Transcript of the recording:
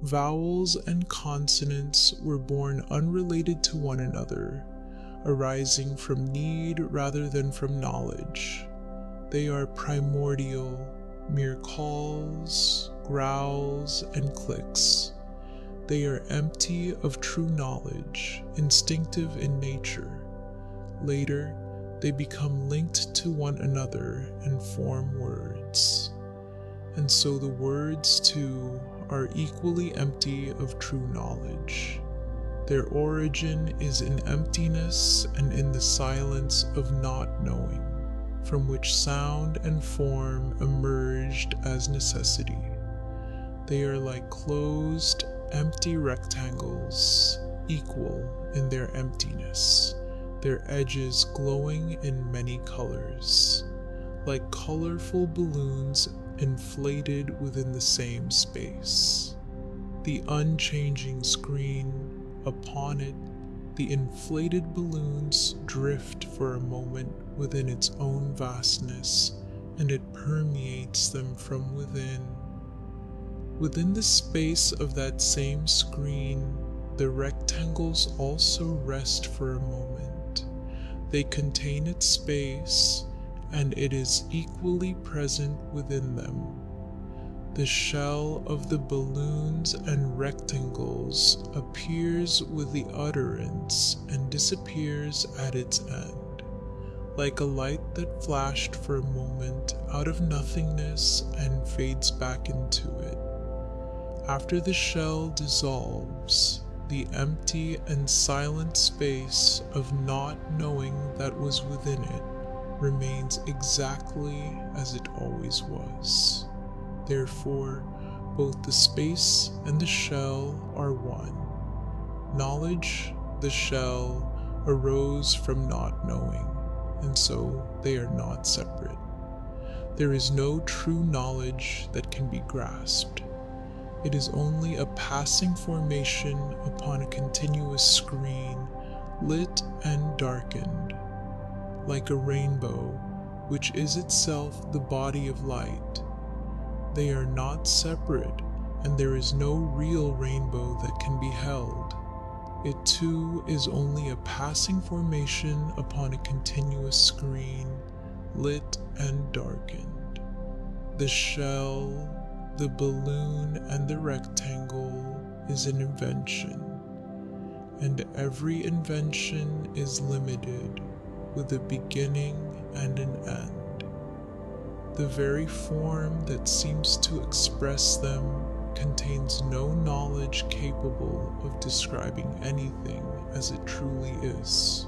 Vowels and consonants were born unrelated to one another, arising from need rather than from knowledge. They are primordial, mere calls, growls, and clicks. They are empty of true knowledge, instinctive in nature. Later, they become linked to one another and form words. And so the words, too, are equally empty of true knowledge. Their origin is in emptiness and in the silence of not knowing, from which sound and form emerged as necessity. They are like closed, empty rectangles, equal in their emptiness, their edges glowing in many colors, like colorful balloons inflated within the same space. The unchanging screen, upon it, the inflated balloons drift for a moment within its own vastness, and it permeates them from within. Within the space of that same screen, the rectangles also rest for a moment. They contain its space, and it is equally present within them. The shell of the balloons and rectangles appears with the utterance and disappears at its end, like a light that flashed for a moment out of nothingness and fades back into it. After the shell dissolves, the empty and silent space of not knowing that was within it remains exactly as it always was. Therefore, both the space and the shell are one. Knowledge, the shell, arose from not knowing, and so they are not separate. There is no true knowledge that can be grasped. It is only a passing formation upon a continuous screen, lit and darkened, like a rainbow, which is itself the body of light. They are not separate, and there is no real rainbow that can be held. It too is only a passing formation upon a continuous screen, lit and darkened. The shell, the balloon, and the rectangle is an invention, and every invention is limited, with a beginning and an end. The very form that seems to express them contains no knowledge capable of describing anything as it truly is.